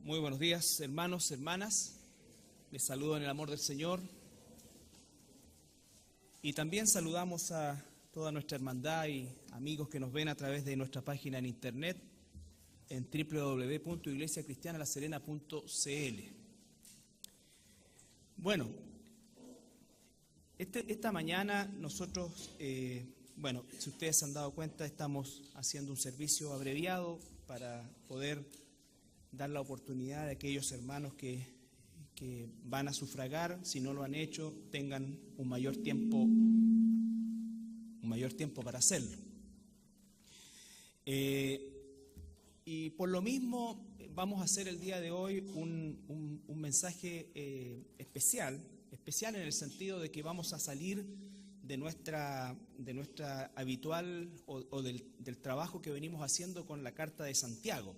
Muy buenos días, hermanos, hermanas. Les saludo en el amor del Señor. Y también saludamos a toda nuestra hermandad y amigos que nos ven a través de nuestra página en internet en www.iglesiacristianalaserena.cl. Bueno, esta mañana nosotros, si ustedes se han dado cuenta, estamos haciendo un servicio abreviado para poder dar la oportunidad de aquellos hermanos que van a sufragar, si no lo han hecho, tengan un mayor tiempo para hacerlo. Y por lo mismo vamos a hacer el día de hoy un mensaje especial en el sentido de que vamos a salir de nuestra habitual o del trabajo que venimos haciendo con la Carta de Santiago,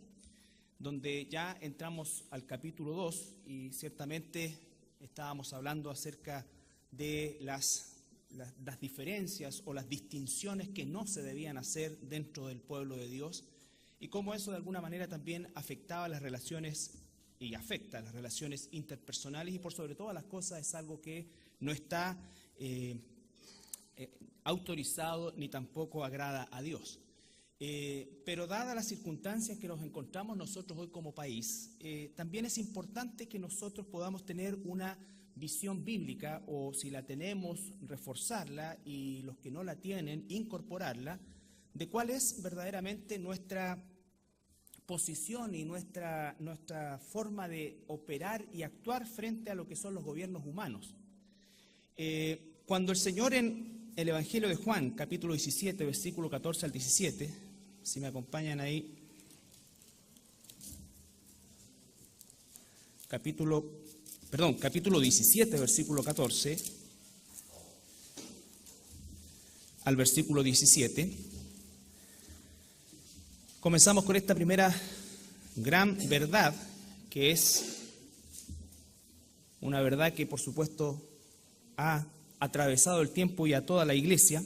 donde ya entramos al capítulo 2 y ciertamente estábamos hablando acerca de las diferencias o las distinciones que no se debían hacer dentro del pueblo de Dios y cómo eso de alguna manera también afectaba las relaciones y afecta las relaciones interpersonales y por sobre todas las cosas es algo que no está autorizado ni tampoco agrada a Dios. Pero dadas las circunstancias que nos encontramos nosotros hoy como país, también es importante que nosotros podamos tener una visión bíblica o si la tenemos, reforzarla y los que no la tienen, incorporarla, de cuál es verdaderamente nuestra posición y nuestra forma de operar y actuar frente a lo que son los gobiernos humanos. Cuando el Señor en el Evangelio de Juan, capítulo 17, versículo 14 al 17, si me acompañan ahí, capítulo 17, versículo 14 al versículo 17, comenzamos con esta primera gran verdad, que es una verdad que por supuesto ha atravesado el tiempo y a toda la iglesia.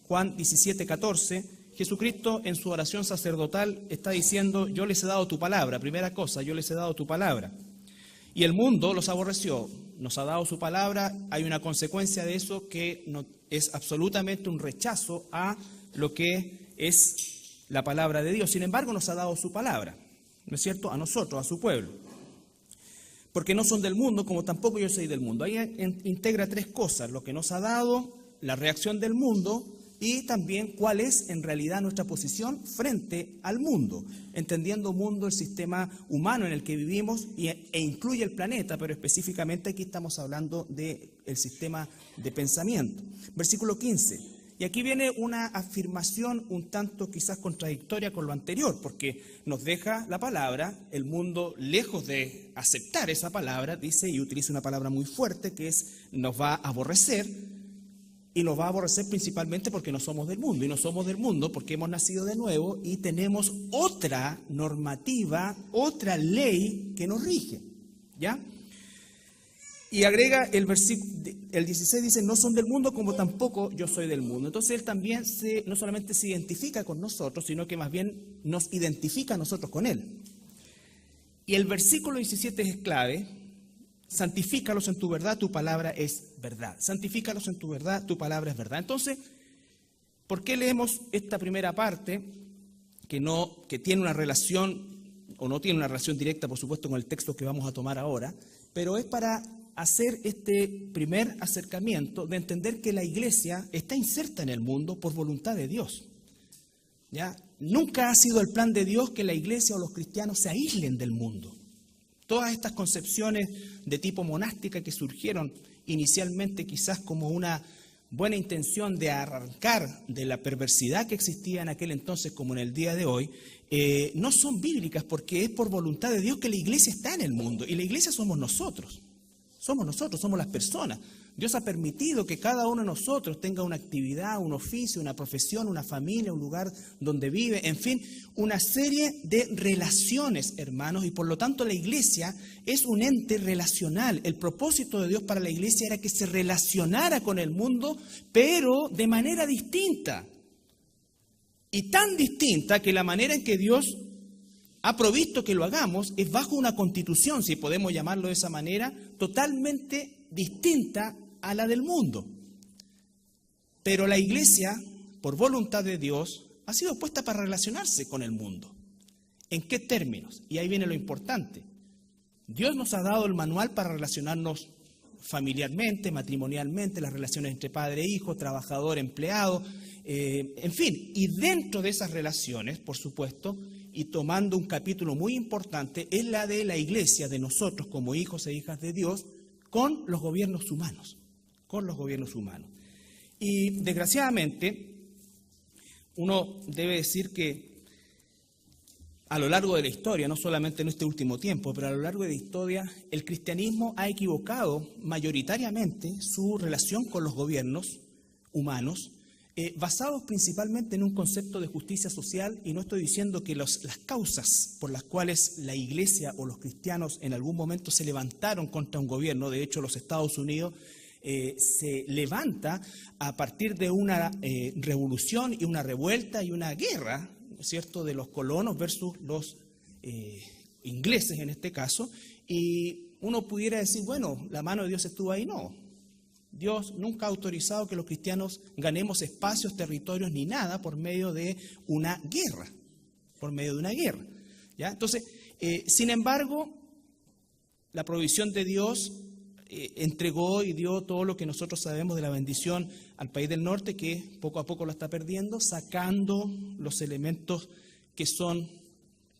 Juan 17, 14, Jesucristo en su oración sacerdotal está diciendo: yo les he dado tu palabra, primera cosa, yo les he dado tu palabra. Y el mundo los aborreció, nos ha dado su palabra, hay una consecuencia de eso que no, es absolutamente un rechazo a lo que es la palabra de Dios. Sin embargo, nos ha dado su palabra, ¿no es cierto?, a nosotros, a su pueblo. Porque no son del mundo, como tampoco yo soy del mundo. Ahí integra tres cosas: lo que nos ha dado, la reacción del mundo y también cuál es en realidad nuestra posición frente al mundo, entendiendo mundo el sistema humano en el que vivimos e incluye el planeta, pero específicamente aquí estamos hablando del sistema de pensamiento. Versículo 15. Y aquí viene una afirmación un tanto quizás contradictoria con lo anterior, porque nos deja la palabra, el mundo lejos de aceptar esa palabra, dice y utiliza una palabra muy fuerte que es nos va a aborrecer, y nos va a aborrecer principalmente porque no somos del mundo, y no somos del mundo porque hemos nacido de nuevo y tenemos otra normativa, otra ley que nos rige, ¿ya? Y agrega el versículo, el 16 dice, no son del mundo como tampoco yo soy del mundo. Entonces él también no solamente se identifica con nosotros, sino que más bien nos identifica a nosotros con él. Y el versículo 17 es clave: santifícalos en tu verdad, tu palabra es verdad. Santifícalos en tu verdad, tu palabra es verdad. Entonces, ¿por qué leemos esta primera parte que tiene una relación, o no tiene una relación directa, por supuesto, con el texto que vamos a tomar ahora, pero es para hacer este primer acercamiento de entender que la iglesia está inserta en el mundo por voluntad de Dios? ¿Ya? Nunca ha sido el plan de Dios que la iglesia o los cristianos se aíslen del mundo. Todas estas concepciones de tipo monástica que surgieron inicialmente quizás como una buena intención de arrancar de la perversidad que existía en aquel entonces como en el día de hoy, no son bíblicas, porque es por voluntad de Dios que la iglesia está en el mundo. Y la iglesia somos nosotros, somos las personas. Dios ha permitido que cada uno de nosotros tenga una actividad, un oficio, una profesión, una familia, un lugar donde vive, en fin, una serie de relaciones, hermanos, y por lo tanto la iglesia es un ente relacional. El propósito de Dios para la iglesia era que se relacionara con el mundo, pero de manera distinta. Y tan distinta que la manera en que Dios ha provisto que lo hagamos es bajo una constitución, si podemos llamarlo de esa manera, totalmente distinta a la del mundo. Pero la Iglesia, por voluntad de Dios, ha sido puesta para relacionarse con el mundo. ¿En qué términos? Y ahí viene lo importante. Dios nos ha dado el manual para relacionarnos familiarmente, matrimonialmente, las relaciones entre padre e hijo, trabajador, empleado, en fin. Y dentro de esas relaciones, por supuesto, y tomando un capítulo muy importante, es la de la Iglesia, de nosotros como hijos e hijas de Dios, con los gobiernos humanos, Y desgraciadamente, uno debe decir que a lo largo de la historia, no solamente en este último tiempo, pero a lo largo de la historia, el cristianismo ha equivocado mayoritariamente su relación con los gobiernos humanos, basados principalmente en un concepto de justicia social, y no estoy diciendo que las causas por las cuales la Iglesia o los cristianos en algún momento se levantaron contra un gobierno, de hecho los Estados Unidos se levanta a partir de una revolución y una revuelta y una guerra, ¿cierto?, de los colonos versus los ingleses en este caso, y uno pudiera decir, bueno, la mano de Dios estuvo ahí. No, Dios nunca ha autorizado que los cristianos ganemos espacios, territorios ni nada por medio de una guerra, ¿ya? Entonces, sin embargo, la provisión de Dios entregó y dio todo lo que nosotros sabemos de la bendición al país del norte, que poco a poco lo está perdiendo, sacando los elementos que son,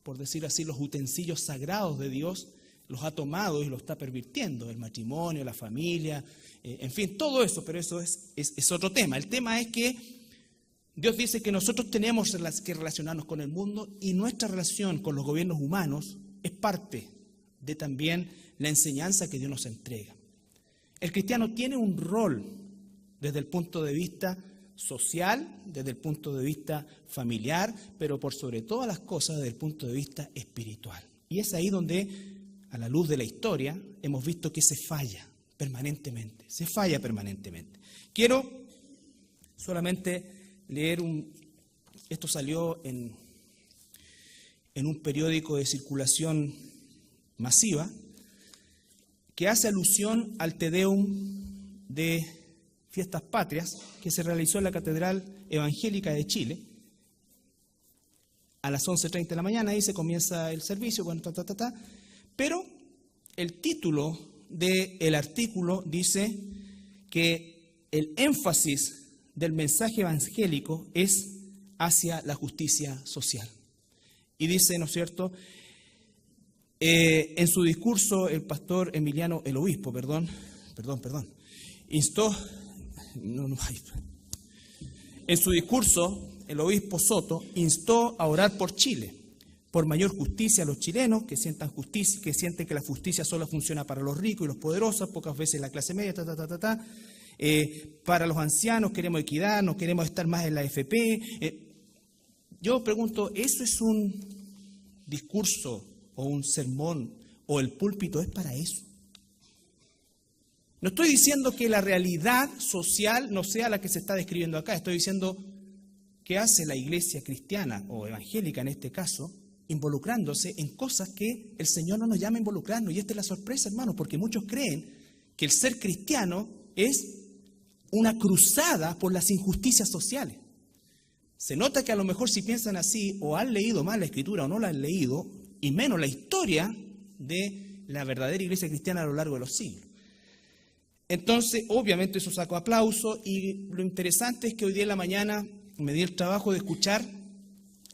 por decir así, los utensilios sagrados de Dios, los ha tomado y los está pervirtiendo, el matrimonio, la familia, en fin, todo eso, pero eso es otro tema. El tema es que Dios dice que nosotros tenemos que relacionarnos con el mundo, y nuestra relación con los gobiernos humanos es parte de también la enseñanza que Dios nos entrega. El cristiano tiene un rol desde el punto de vista social, desde el punto de vista familiar, pero por sobre todas las cosas desde el punto de vista espiritual. Y es ahí donde, a la luz de la historia, hemos visto que se falla permanentemente. Quiero solamente leer esto salió en un periódico de circulación masiva, que hace alusión al Te Deum de Fiestas Patrias que se realizó en la Catedral Evangélica de Chile. A las 11:30 de la mañana, ahí se comienza el servicio, bueno, pero el título del artículo dice que el énfasis del mensaje evangélico es hacia la justicia social. Y dice, ¿no es cierto?, en su discurso el obispo, instó, en su discurso el obispo Soto instó a orar por Chile, por mayor justicia a los chilenos, que sientan justicia, que sienten que la justicia solo funciona para los ricos y los poderosos, pocas veces la clase media, para los ancianos queremos equidad, no queremos estar más en la AFP. Yo pregunto, ¿eso es un discurso o un sermón, o el púlpito es para eso? No estoy diciendo que la realidad social no sea la que se está describiendo acá, estoy diciendo qué hace la iglesia cristiana o evangélica en este caso, involucrándose en cosas que el Señor no nos llama a involucrarnos. Y esta es la sorpresa, hermano, porque muchos creen que el ser cristiano es una cruzada por las injusticias sociales. Se nota que a lo mejor si piensan así, o han leído mal la Escritura o no la han leído, y menos la historia de la verdadera iglesia cristiana a lo largo de los siglos. Entonces, obviamente eso sacó aplauso, y lo interesante es que hoy día en la mañana me di el trabajo de escuchar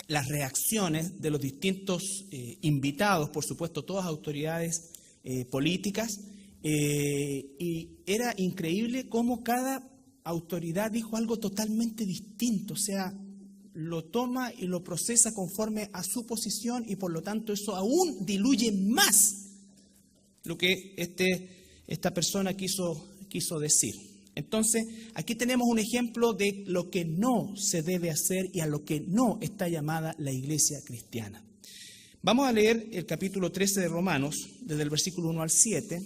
las reacciones de los distintos invitados, por supuesto todas autoridades políticas, y era increíble cómo cada autoridad dijo algo totalmente distinto, o sea, lo toma y lo procesa conforme a su posición, y por lo tanto eso aún diluye más lo que esta persona quiso decir. Entonces, aquí tenemos un ejemplo de lo que no se debe hacer y a lo que no está llamada la iglesia cristiana. Vamos a leer el capítulo 13 de Romanos, desde el versículo 1 al 7.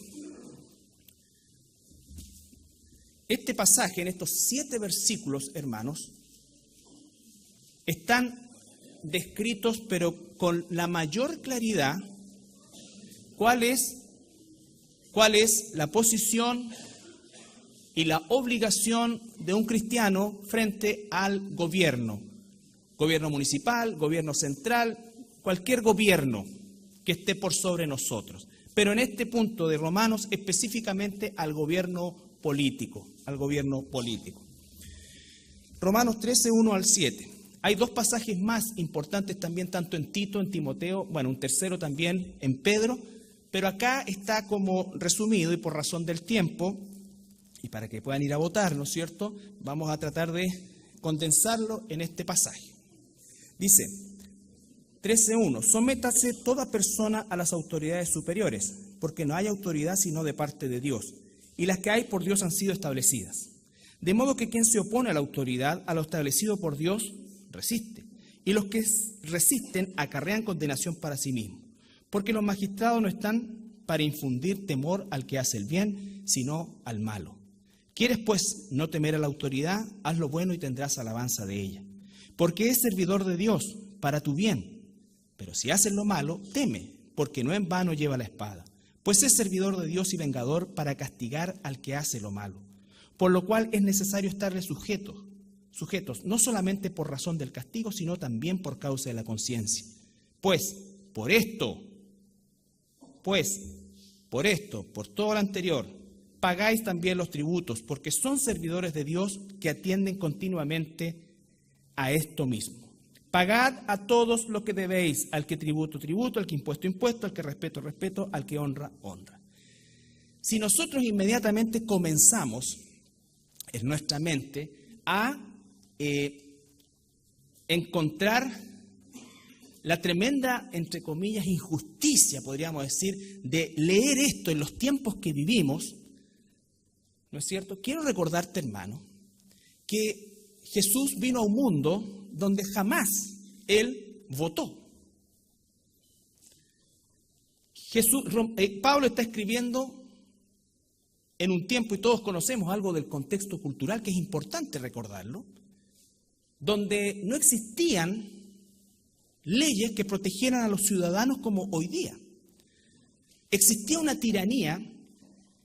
Este pasaje, en estos 7 versículos, hermanos, están descritos, pero con la mayor claridad, cuál es la posición y la obligación de un cristiano frente al gobierno municipal, gobierno central, cualquier gobierno que esté por sobre nosotros. Pero en este punto de Romanos, específicamente al gobierno político, Romanos 13, 1 al 7. Hay dos pasajes más importantes también, tanto en Tito, en Timoteo, bueno, un tercero también en Pedro, pero acá está como resumido y por razón del tiempo, y para que puedan ir a votar, ¿no es cierto?, vamos a tratar de condensarlo en este pasaje. Dice, 13.1, sométase toda persona a las autoridades superiores, porque no hay autoridad sino de parte de Dios, y las que hay por Dios han sido establecidas. De modo que quien se opone a la autoridad, a lo establecido por Dios, resiste, y los que resisten acarrean condenación para sí mismos, porque los magistrados no están para infundir temor al que hace el bien, sino al malo. ¿Quieres pues no temer a la autoridad? Haz lo bueno y tendrás alabanza de ella, porque es servidor de Dios para tu bien. Pero si haces lo malo, teme, porque no en vano lleva la espada, pues es servidor de Dios y vengador para castigar al que hace lo malo. Por lo cual es necesario estarle sujetos, no solamente por razón del castigo, sino también por causa de la conciencia. Pues, por todo lo anterior, pagáis también los tributos, porque son servidores de Dios que atienden continuamente a esto mismo. Pagad a todos lo que debéis, al que tributo, tributo, al que impuesto, impuesto, al que respeto, respeto, al que honra, honra. Si nosotros inmediatamente comenzamos en nuestra mente a encontrar la tremenda, entre comillas, injusticia, podríamos decir, de leer esto en los tiempos que vivimos, ¿no es cierto? Quiero recordarte, hermano, que Jesús vino a un mundo donde jamás Él votó. Pablo está escribiendo en un tiempo, y todos conocemos algo del contexto cultural que es importante recordarlo, donde no existían leyes que protegieran a los ciudadanos como hoy día. Existía una tiranía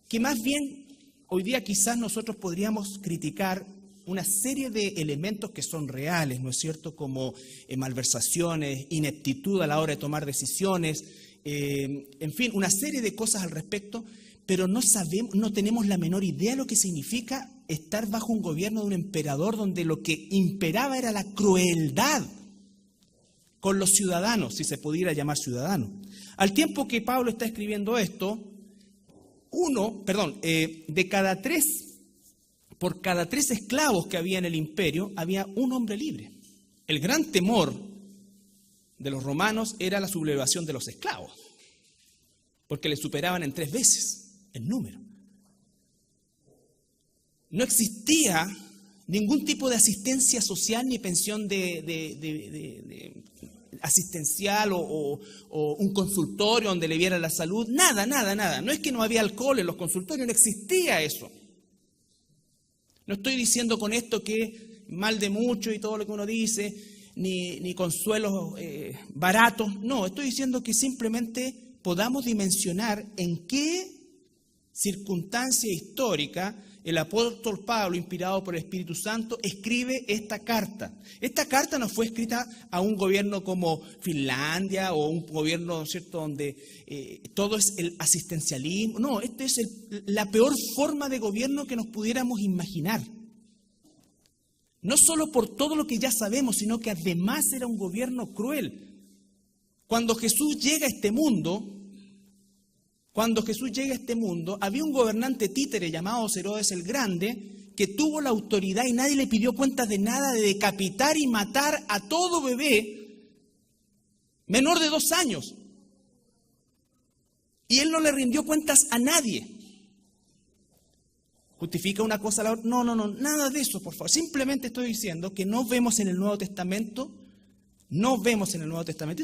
que más bien hoy día quizás nosotros podríamos criticar una serie de elementos que son reales, ¿no es cierto?, como malversaciones, ineptitud a la hora de tomar decisiones, en fin, una serie de cosas al respecto, pero no tenemos la menor idea de lo que significa estar bajo un gobierno de un emperador donde lo que imperaba era la crueldad con los ciudadanos, si se pudiera llamar ciudadanos. Al tiempo que Pablo está escribiendo esto, por cada tres esclavos que había en el imperio, había un hombre libre. El gran temor de los romanos era la sublevación de los esclavos, porque le superaban en 3 veces el número. No existía ningún tipo de asistencia social ni pensión asistencial o un consultorio donde le viera la salud, nada. No es que no había alcohol en los consultorios, no existía eso. No estoy diciendo con esto que mal de mucho y todo lo que uno dice, ni consuelos baratos. No, estoy diciendo que simplemente podamos dimensionar en qué circunstancia histórica el apóstol Pablo, inspirado por el Espíritu Santo, escribe esta carta. Esta carta no fue escrita a un gobierno como Finlandia o un gobierno, ¿cierto?, donde todo es el asistencialismo. No, esta es la peor forma de gobierno que nos pudiéramos imaginar. No solo por todo lo que ya sabemos, sino que además era un gobierno cruel. Cuando Jesús llega a este mundo, había un gobernante títere llamado Herodes el Grande que tuvo la autoridad y nadie le pidió cuentas de nada, de decapitar y matar a todo bebé menor de 2 años. Y él no le rindió cuentas a nadie. ¿Justifica una cosa a la otra? No, nada de eso, por favor. Simplemente estoy diciendo que no vemos en el Nuevo Testamento, y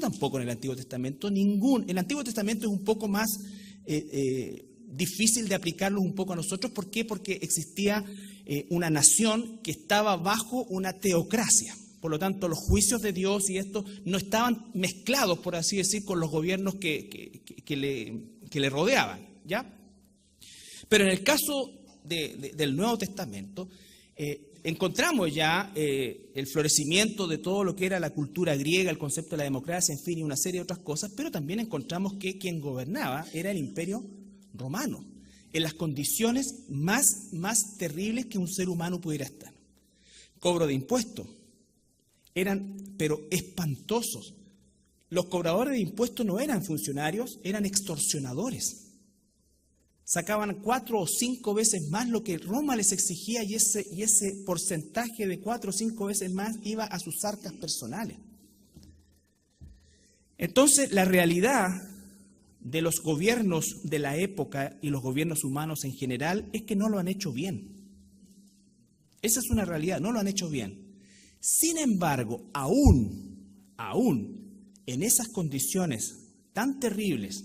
tampoco en el Antiguo Testamento, el Antiguo Testamento es un poco más difícil de aplicarlo un poco a nosotros. ¿Por qué? Porque existía una nación que estaba bajo una teocracia. Por lo tanto, los juicios de Dios y esto no estaban mezclados, por así decir, con los gobiernos que le rodeaban, ¿ya? Pero en el caso del Nuevo Testamento, encontramos ya el florecimiento de todo lo que era la cultura griega, el concepto de la democracia, en fin, y una serie de otras cosas, pero también encontramos que quien gobernaba era el Imperio Romano, en las condiciones más terribles que un ser humano pudiera estar. Cobro de impuestos. Eran, pero espantosos. Los cobradores de impuestos no eran funcionarios, eran extorsionadores. Sacaban 4 o 5 veces más lo que Roma les exigía y ese porcentaje de 4 o 5 veces más iba a sus arcas personales. Entonces, la realidad de los gobiernos de la época y los gobiernos humanos en general es que no lo han hecho bien. Esa es una realidad, no lo han hecho bien. Sin embargo, aún en esas condiciones tan terribles,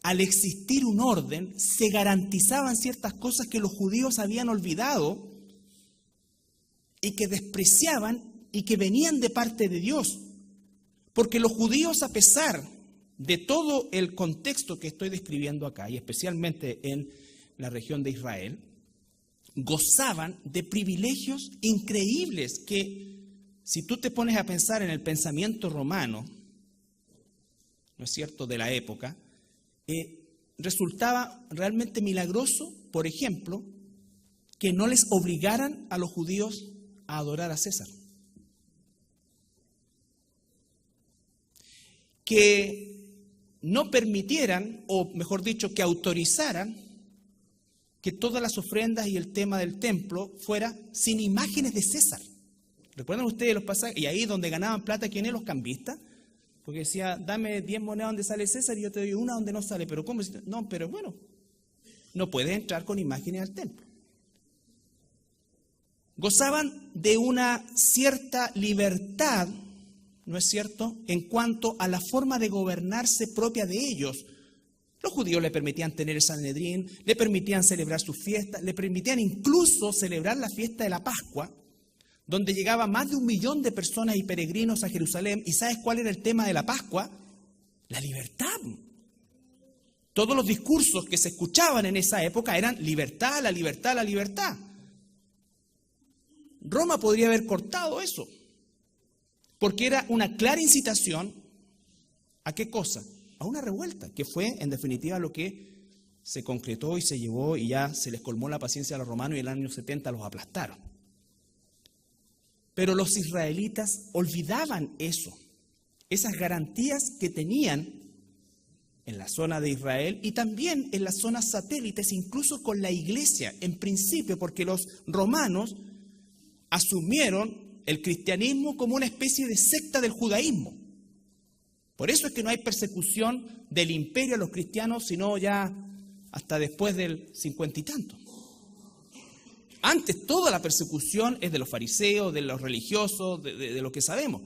al existir un orden, se garantizaban ciertas cosas que los judíos habían olvidado y que despreciaban y que venían de parte de Dios. Porque los judíos, a pesar de todo el contexto que estoy describiendo acá, y especialmente en la región de Israel, gozaban de privilegios increíbles que, si tú te pones a pensar en el pensamiento romano, ¿no es cierto?, de la época, resultaba realmente milagroso, por ejemplo, que no les obligaran a los judíos a adorar a César. Que no permitieran, o mejor dicho, que autorizaran que todas las ofrendas y el tema del templo fuera sin imágenes de César. ¿Recuerdan ustedes los pasajes? Y ahí donde ganaban plata, ¿quiénes? Los cambistas. Porque decía, dame 10 monedas donde sale César y yo te doy una donde no sale. Pero ¿cómo? No, pero bueno, no puedes entrar con imágenes al templo. Gozaban de una cierta libertad, ¿no es cierto?, en cuanto a la forma de gobernarse propia de ellos. Los judíos le permitían tener el Sanedrín, le permitían celebrar sus fiestas, le permitían incluso celebrar la fiesta de la Pascua, donde llegaba más de 1 millón de personas y peregrinos a Jerusalén. ¿Y sabes cuál era el tema de la Pascua? La libertad. Todos los discursos que se escuchaban en esa época eran libertad, la libertad, la libertad. Roma podría haber cortado eso, porque era una clara incitación ¿a qué cosa? A una revuelta, que fue en definitiva lo que se concretó y se llevó y ya se les colmó la paciencia a los romanos y en el año 70 los aplastaron. Pero los israelitas olvidaban eso, esas garantías que tenían en la zona de Israel y también en las zonas satélites, incluso con la iglesia, en principio, porque los romanos asumieron el cristianismo como una especie de secta del judaísmo. Por eso es que no hay persecución del imperio a los cristianos, sino ya hasta después del 50 y tanto. Antes toda la persecución es de los fariseos, de los religiosos, de lo que sabemos.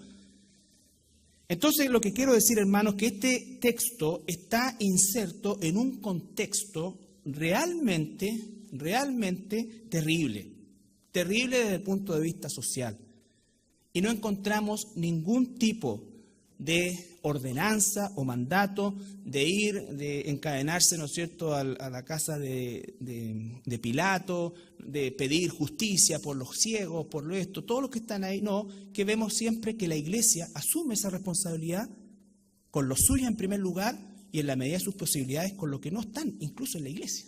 Entonces lo que quiero decir, hermanos, que este texto está inserto en un contexto realmente terrible. Terrible desde el punto de vista social. Y no encontramos ningún tipo de ordenanza o mandato de encadenarse, ¿no es cierto?, a la casa de Pilato, de pedir justicia por los ciegos, por lo esto, todos los que están ahí. No, que vemos siempre que la iglesia asume esa responsabilidad con lo suyo en primer lugar y en la medida de sus posibilidades con lo que no están, incluso en la iglesia.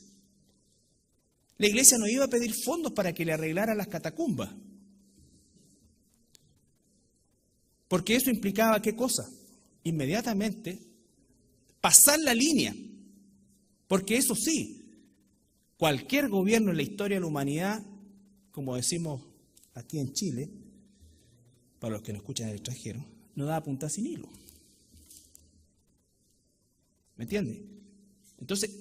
La iglesia no iba a pedir fondos para que le arreglaran las catacumbas. Porque eso implicaba, ¿qué cosa? Inmediatamente pasar la línea. Porque eso sí, cualquier gobierno en la historia de la humanidad, como decimos aquí en Chile, para los que nos escuchan en el extranjero, no da punta sin hilo. ¿Me entiende? Entonces,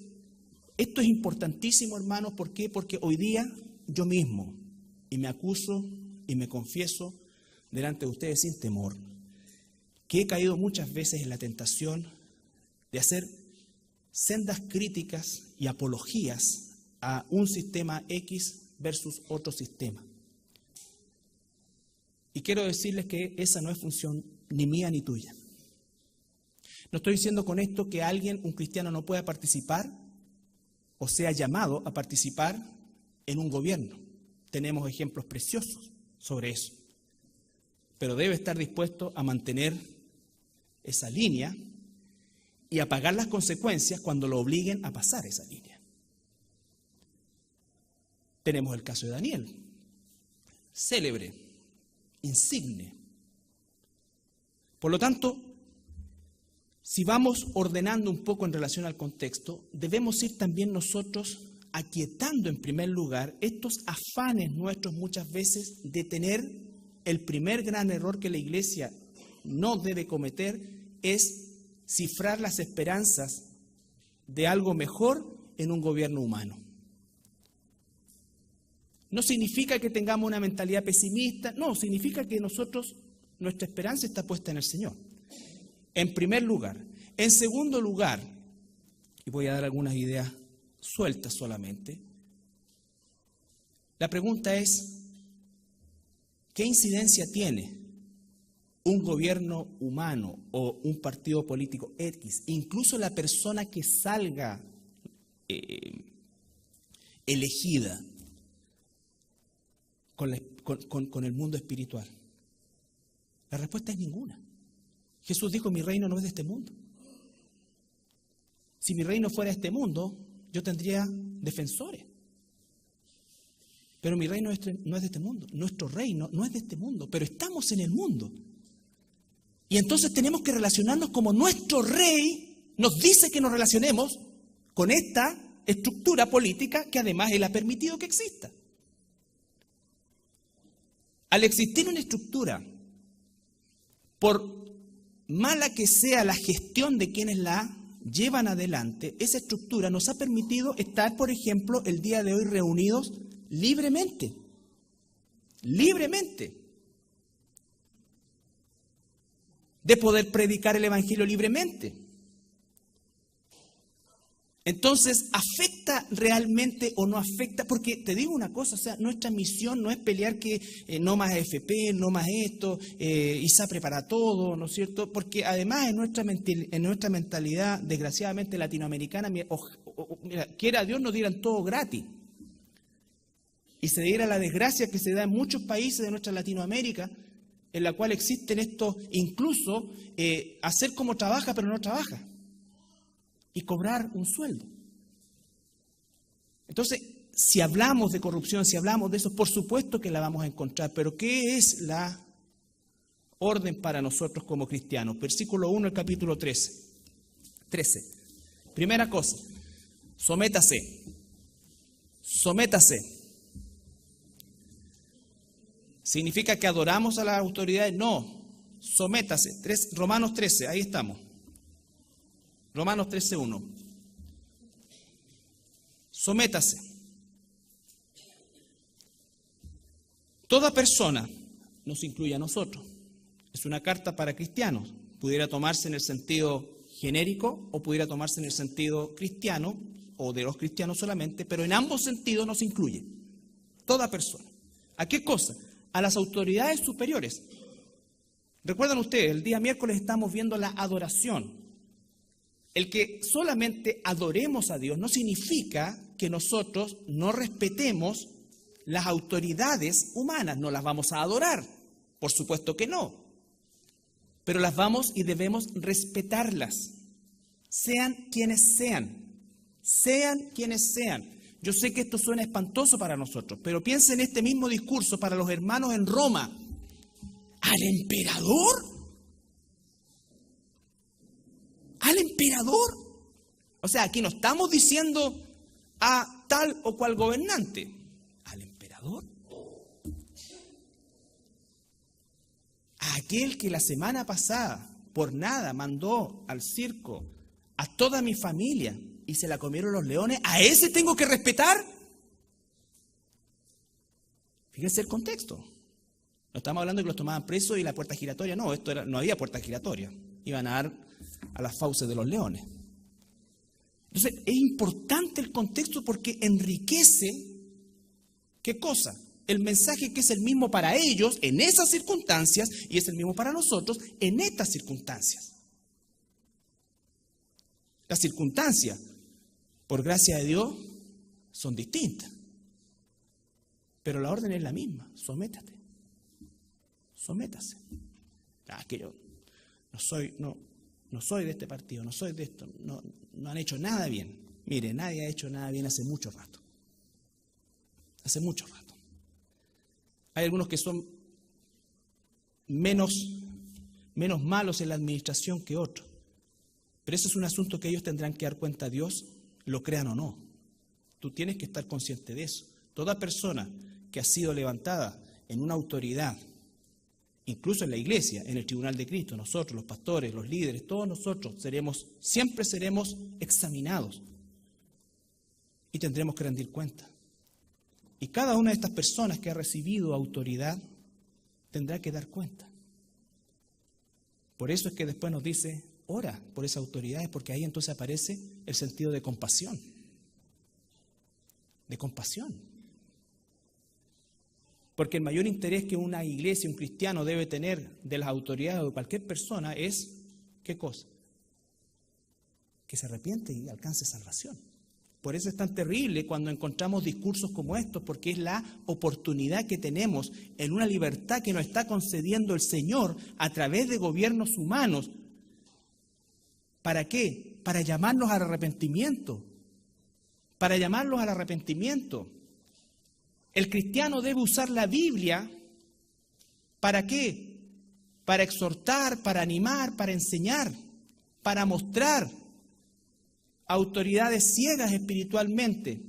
esto es importantísimo, hermanos. ¿Por qué? Porque hoy día yo mismo, y me acuso y me confieso delante de ustedes sin temor, que he caído muchas veces en la tentación de hacer sendas críticas y apologías a un sistema X versus otro sistema. Y quiero decirles que esa no es función ni mía ni tuya. No estoy diciendo con esto que un cristiano no pueda participar o sea llamado a participar en un gobierno. Tenemos ejemplos preciosos sobre eso. Pero debe estar dispuesto a mantener esa línea y a pagar las consecuencias cuando lo obliguen a pasar esa línea. Tenemos el caso de Daniel, célebre, insigne. Por lo tanto, si vamos ordenando un poco en relación al contexto, debemos ir también nosotros aquietando en primer lugar estos afanes nuestros muchas veces de tener el primer gran error que la Iglesia no debe cometer es cifrar las esperanzas de algo mejor en un gobierno humano. No significa que tengamos una mentalidad pesimista, no, significa que nuestra esperanza está puesta en el Señor. En primer lugar. En segundo lugar, y voy a dar algunas ideas sueltas solamente, la pregunta es, ¿qué incidencia tiene un gobierno humano o un partido político X, incluso la persona que salga elegida con el mundo espiritual? La respuesta es ninguna. Jesús dijo, mi reino no es de este mundo. Si mi reino fuera de este mundo, yo tendría defensores. Pero mi reino no es de este mundo. Nuestro reino no es de este mundo, pero estamos en el mundo. Y entonces tenemos que relacionarnos como nuestro rey nos dice que nos relacionemos con esta estructura política que además Él ha permitido que exista. Al existir una estructura, por mala que sea la gestión de quienes la llevan adelante, esa estructura nos ha permitido estar, por ejemplo, el día de hoy reunidos libremente. Libremente. De poder predicar el Evangelio libremente. Entonces, ¿afecta realmente o no afecta? Porque te digo una cosa, o sea, nuestra misión no es pelear que no más AFP, no más esto, ISAPRE para todo, ¿no es cierto? Porque además en nuestra mentalidad, desgraciadamente latinoamericana, mira, quiera Dios nos dieran todo gratis. Y se diera la desgracia que se da en muchos países de nuestra Latinoamérica, en la cual existen estos, incluso hacer como trabaja pero no trabaja. Y cobrar un sueldo. Entonces, si hablamos de corrupción, si hablamos de eso, por supuesto que la vamos a encontrar. Pero ¿qué es la orden para nosotros como cristianos? Versículo 1 del capítulo 13. Primera cosa, sométase. Sométase. ¿Significa que adoramos a las autoridades? No, sométase. Romanos 13, ahí estamos. Romanos 13:1. Sométase. Toda persona nos incluye a nosotros. Es una carta para cristianos. Pudiera tomarse en el sentido genérico o pudiera tomarse en el sentido cristiano o de los cristianos solamente, pero en ambos sentidos nos incluye. Toda persona. ¿A qué cosa? A las autoridades superiores. Recuerdan ustedes, el día miércoles estamos viendo la adoración. El que solamente adoremos a Dios no significa que nosotros no respetemos las autoridades humanas. No las vamos a adorar, por supuesto que no. Pero las vamos y debemos respetarlas. Sean quienes sean. Sean quienes sean. Yo sé que esto suena espantoso para nosotros, pero piensen en este mismo discurso para los hermanos en Roma. ¿Al emperador? ¿Al emperador? O sea, aquí no estamos diciendo a tal o cual gobernante. ¿Al emperador? A aquel que la semana pasada, por nada, mandó al circo a toda mi familia y se la comieron los leones. ¿A ese tengo que respetar? Fíjense el contexto. No estamos hablando de que los tomaban presos y la puerta giratoria. No, no había puerta giratoria. Iban a dar a las fauces de los leones. Entonces, es importante el contexto porque enriquece, ¿qué cosa? el mensaje que es el mismo para ellos en esas circunstancias y es el mismo para nosotros en estas circunstancias. Las circunstancias, por gracia de Dios, son distintas. Pero la orden es la misma. Sométate. Sométase. Que yo no soy de este partido, no soy de esto, no han hecho nada bien. Mire, nadie ha hecho nada bien hace mucho rato. Hace mucho rato. Hay algunos que son menos malos en la administración que otros. Pero ese es un asunto que ellos tendrán que dar cuenta a Dios, lo crean o no. Tú tienes que estar consciente de eso. Toda persona que ha sido levantada en una autoridad, incluso en la iglesia, en el tribunal de Cristo, nosotros, los pastores, los líderes, todos nosotros siempre seremos examinados y tendremos que rendir cuenta. Y cada una de estas personas que ha recibido autoridad tendrá que dar cuenta. Por eso es que después nos dice, ora por esas autoridades, porque ahí entonces aparece el sentido de compasión. De compasión. Porque el mayor interés que una iglesia, un cristiano debe tener de las autoridades o de cualquier persona es, ¿qué cosa? Que se arrepiente y alcance salvación. Por eso es tan terrible cuando encontramos discursos como estos, porque es la oportunidad que tenemos en una libertad que nos está concediendo el Señor a través de gobiernos humanos. ¿Para qué? Para llamarnos al arrepentimiento. Para llamarlos al arrepentimiento. El cristiano debe usar la Biblia, ¿para qué? Para exhortar, para animar, para enseñar, para mostrar a autoridades ciegas espiritualmente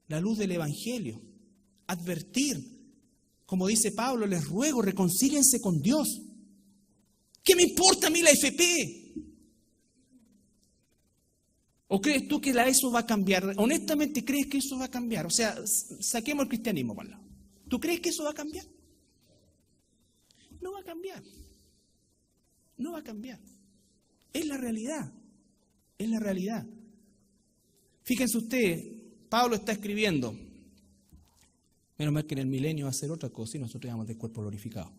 la luz del Evangelio, advertir, como dice Pablo, les ruego, reconcíliense con Dios. ¿Qué me importa a mí la FP? ¿O crees tú que eso va a cambiar? ¿Honestamente crees que eso va a cambiar? O sea, saquemos el cristianismo para el lado. ¿Tú crees que eso va a cambiar? No va a cambiar. No va a cambiar. Es la realidad. Es la realidad. Fíjense ustedes, Pablo está escribiendo. Menos mal que en el milenio va a ser otra cosa y nosotros llamamos de cuerpo glorificado.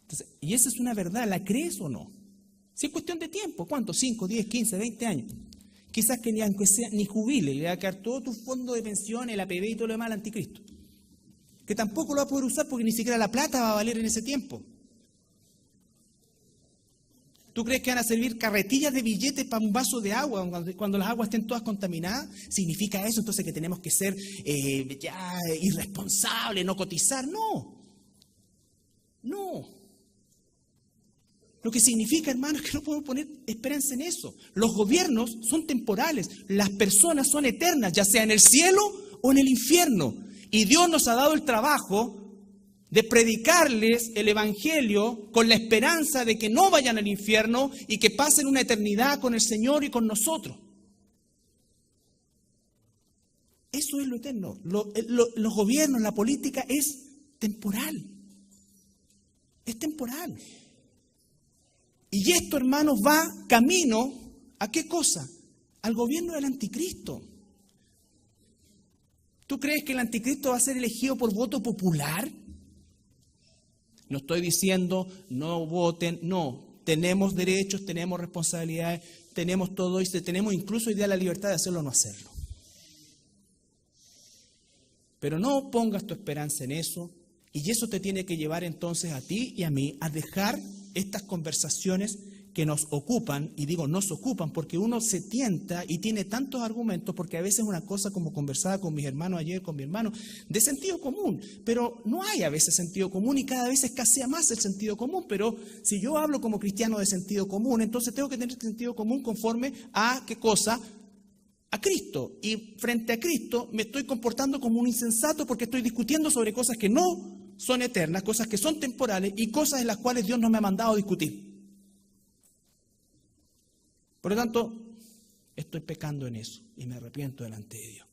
Entonces, y esa es una verdad, ¿la crees o no? Si es cuestión de tiempo, ¿cuánto? 5, 10, 15, 20 años. Quizás que ni jubile, le va a quedar todo tu fondo de pensión, el APB y todo lo demás al anticristo. Que tampoco lo va a poder usar porque ni siquiera la plata va a valer en ese tiempo. ¿Tú crees que van a servir carretillas de billetes para un vaso de agua cuando las aguas estén todas contaminadas? ¿Significa eso entonces que tenemos que ser ya irresponsables, no cotizar? No. No. Lo que significa, hermanos, es que no podemos poner esperanza en eso. Los gobiernos son temporales, las personas son eternas, ya sea en el cielo o en el infierno. Y Dios nos ha dado el trabajo de predicarles el Evangelio con la esperanza de que no vayan al infierno y que pasen una eternidad con el Señor y con nosotros. Eso es lo eterno. Los gobiernos, la política es temporal. Es temporal. Y esto, hermanos, va camino ¿a qué cosa? Al gobierno del anticristo. ¿Tú crees que el anticristo va a ser elegido por voto popular? No estoy diciendo no voten, no. Tenemos derechos, tenemos responsabilidades, tenemos todo esto, tenemos incluso hoy día la libertad de hacerlo o no hacerlo. Pero no pongas tu esperanza en eso, y eso te tiene que llevar entonces a ti y a mí a dejar estas conversaciones que nos ocupan, y digo nos ocupan porque uno se tienta y tiene tantos argumentos, porque a veces una cosa como conversaba con mis hermanos ayer, con mi hermano, de sentido común, pero no hay a veces sentido común y cada vez escasea más el sentido común, pero si yo hablo como cristiano de sentido común, entonces tengo que tener sentido común conforme a ¿qué cosa? A Cristo, y frente a Cristo me estoy comportando como un insensato porque estoy discutiendo sobre cosas que no son eternas, cosas que son temporales y cosas en las cuales Dios no me ha mandado a discutir. Por lo tanto, estoy pecando en eso y me arrepiento delante de Dios.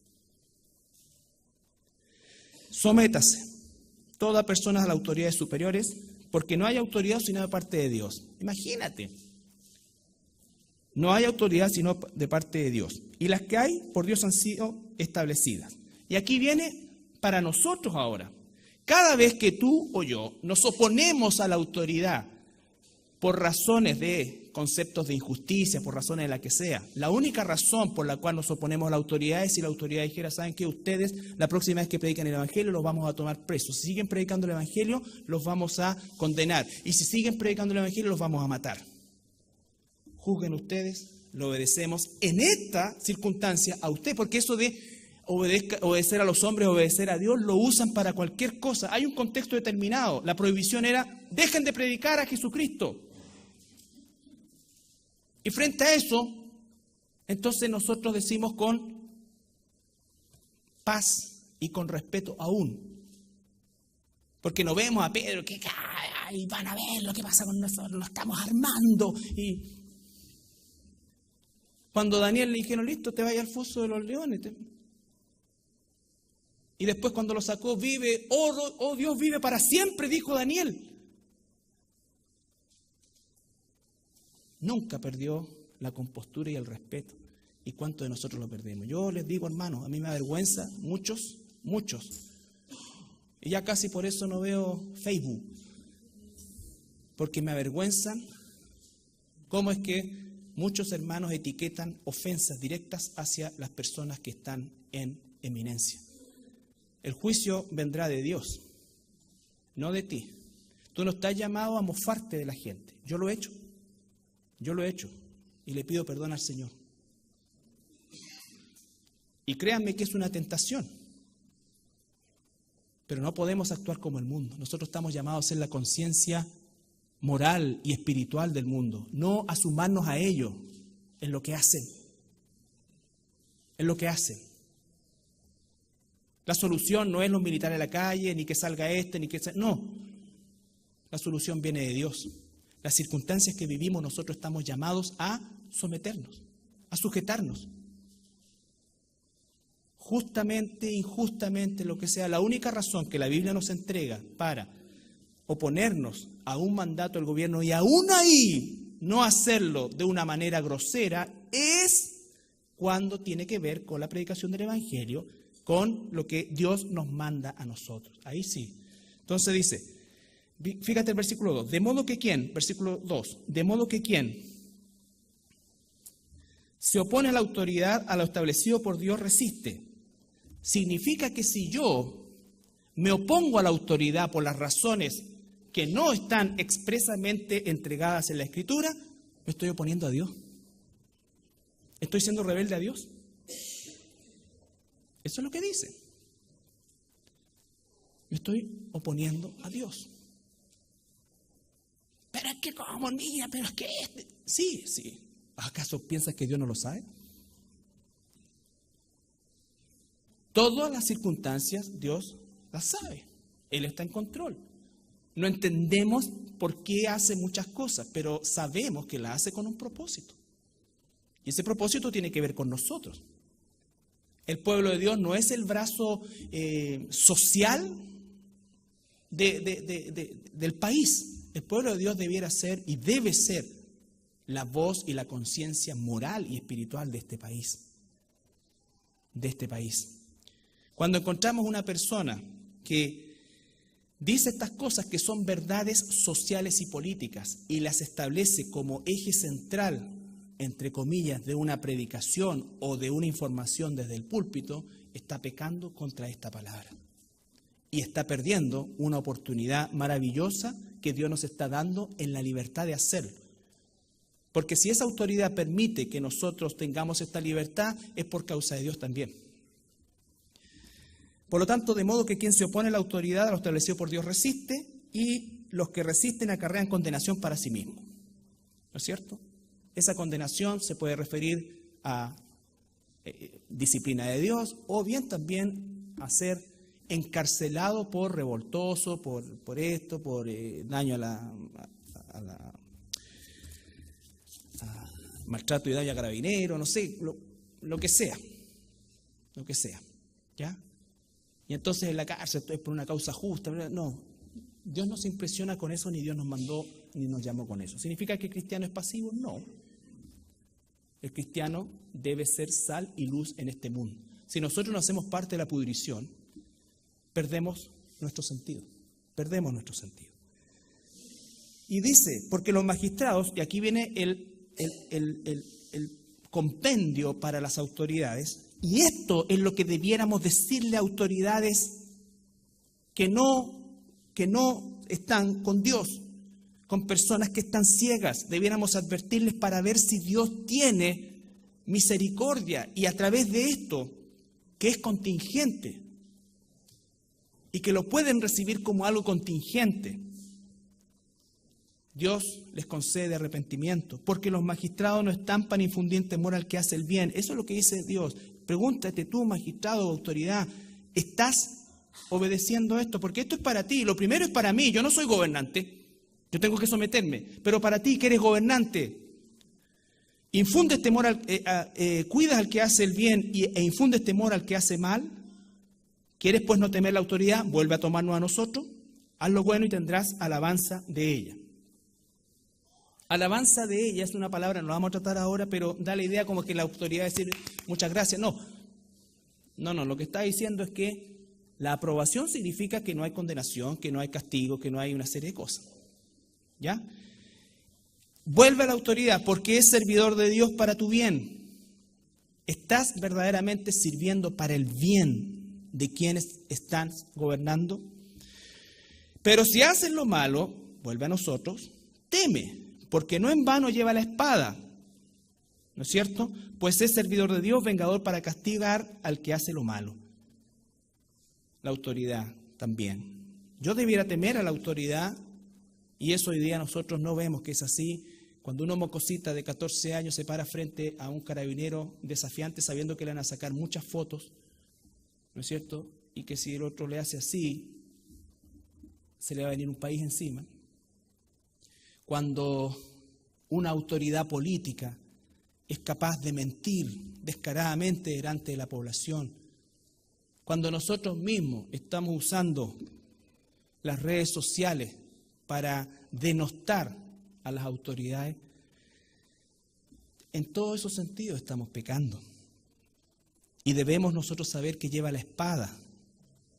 Sométase toda persona a las autoridades superiores, porque no hay autoridad sino de parte de Dios. Imagínate. No hay autoridad sino de parte de Dios. Y las que hay, por Dios han sido establecidas. Y aquí viene para nosotros ahora. Cada vez que tú o yo nos oponemos a la autoridad por razones de conceptos de injusticia, por razones de la que sea, la única razón por la cual nos oponemos a la autoridad es si la autoridad dijera, ¿saben qué? Ustedes, la próxima vez que predican el Evangelio, los vamos a tomar presos. Si siguen predicando el Evangelio, los vamos a condenar. Y si siguen predicando el Evangelio, los vamos a matar. Juzguen ustedes, lo obedecemos en esta circunstancia a usted, porque eso de obedecer a los hombres, obedecer a Dios, lo usan para cualquier cosa. Hay un contexto determinado. La prohibición era, dejen de predicar a Jesucristo. Y frente a eso, entonces nosotros decimos con paz y con respeto aún. Porque no vemos a Pedro que ay, van a ver lo que pasa con nosotros, lo estamos armando. Y cuando Daniel le dijeron, listo, te vayas al foso de los leones. Y después cuando lo sacó, vive, oh Dios vive para siempre, dijo Daniel. Nunca perdió la compostura y el respeto. ¿Y cuántos de nosotros lo perdemos? Yo les digo, hermanos, a mí me avergüenza, muchos. Y ya casi por eso no veo Facebook. Porque me avergüenzan cómo es que muchos hermanos etiquetan ofensas directas hacia las personas que están en eminencia. El juicio vendrá de Dios, no de ti. Tú no estás llamado a mofarte de la gente. Yo lo he hecho y le pido perdón al Señor. Y créanme que es una tentación, pero no podemos actuar como el mundo. Nosotros estamos llamados a ser la conciencia moral y espiritual del mundo, no a sumarnos a ellos en lo que hacen. La solución no es los militares en la calle, ni que salga ni que salga. No, la solución viene de Dios. Las circunstancias que vivimos nosotros estamos llamados a someternos, a sujetarnos. Justamente, injustamente, lo que sea, la única razón que la Biblia nos entrega para oponernos a un mandato del gobierno y aún ahí no hacerlo de una manera grosera es cuando tiene que ver con la predicación del Evangelio, con lo que Dios nos manda a nosotros. Ahí sí. Entonces dice, fíjate el versículo 2, de modo que ¿quién? Versículo 2, de modo que ¿quién? Se opone a la autoridad, a lo establecido por Dios, resiste. Significa que si yo me opongo a la autoridad por las razones que no están expresamente entregadas en la Escritura, me estoy oponiendo a Dios. Estoy siendo rebelde a Dios. Eso es lo que dice. Me estoy oponiendo a Dios. Pero es que como niña, pero es que sí. ¿Acaso piensas que Dios no lo sabe? Todas las circunstancias Dios las sabe. Él está en control. No entendemos por qué hace muchas cosas, pero sabemos que las hace con un propósito. Y ese propósito tiene que ver con nosotros. El pueblo de Dios no es el brazo social del país. El pueblo de Dios debiera ser y debe ser la voz y la conciencia moral y espiritual de este país. Cuando encontramos una persona que dice estas cosas que son verdades sociales y políticas y las establece como eje central, entre comillas, de una predicación o de una información desde el púlpito, está pecando contra esta palabra. Y está perdiendo una oportunidad maravillosa que Dios nos está dando en la libertad de hacerlo. Porque si esa autoridad permite que nosotros tengamos esta libertad, es por causa de Dios también. Por lo tanto, de modo que quien se opone a la autoridad, a lo establecido por Dios, resiste, y los que resisten acarrean condenación para sí mismos. ¿No es cierto? Esa condenación se puede referir a disciplina de Dios, o bien también a ser encarcelado por revoltoso, por daño a maltrato y daño a carabinero, no sé, lo que sea, ¿ya? Y entonces en la cárcel es por una causa justa. No, Dios no se impresiona con eso, ni Dios nos mandó, ni nos llamó con eso. ¿Significa que el cristiano es pasivo? No. El cristiano debe ser sal y luz en este mundo. Si nosotros no hacemos parte de la pudrición, perdemos nuestro sentido. Perdemos nuestro sentido. Y dice, porque los magistrados, y aquí viene el compendio para las autoridades, y esto es lo que debiéramos decirle a autoridades que no están con Dios, con personas que están ciegas. Debiéramos advertirles para ver si Dios tiene misericordia, y a través de esto, que es contingente, y que lo pueden recibir como algo contingente, Dios les concede arrepentimiento, porque los magistrados no están para infundir temor al que hace el bien. Eso es lo que dice Dios. Pregúntate tú, magistrado o autoridad, ¿estás obedeciendo esto? Porque esto es para ti. Lo primero es para mí. Yo no soy gobernante. Yo tengo que someterme. Pero para ti, que eres gobernante, ¿infundes temor cuidas al que hace el bien e infundes temor al que hace mal? ¿Quieres pues no temer la autoridad? Vuelve a tomarnos a nosotros. Haz lo bueno y tendrás alabanza de ella. Alabanza de ella es una palabra, no la vamos a tratar ahora, pero da la idea como que la autoridad decir muchas gracias. No, lo que está diciendo es que la aprobación significa que no hay condenación, que no hay castigo, que no hay una serie de cosas. ¿Ya? Vuelve a la autoridad porque es servidor de Dios para tu bien. ¿Estás verdaderamente sirviendo para el bien de quienes están gobernando? Pero si haces lo malo, vuelve a nosotros, teme, porque no en vano lleva la espada, ¿no es cierto? Pues es servidor de Dios, vengador para castigar al que hace lo malo. La autoridad también. Yo debiera temer a la autoridad, y eso hoy día nosotros no vemos que es así. Cuando una mocosita de 14 años se para frente a un carabinero desafiante sabiendo que le van a sacar muchas fotos, ¿no es cierto? Y que si el otro le hace así, se le va a venir un país encima. Cuando una autoridad política es capaz de mentir descaradamente delante de la población, cuando nosotros mismos estamos usando las redes sociales para denostar a las autoridades, en todos esos sentidos estamos pecando. Y debemos nosotros saber que lleva la espada,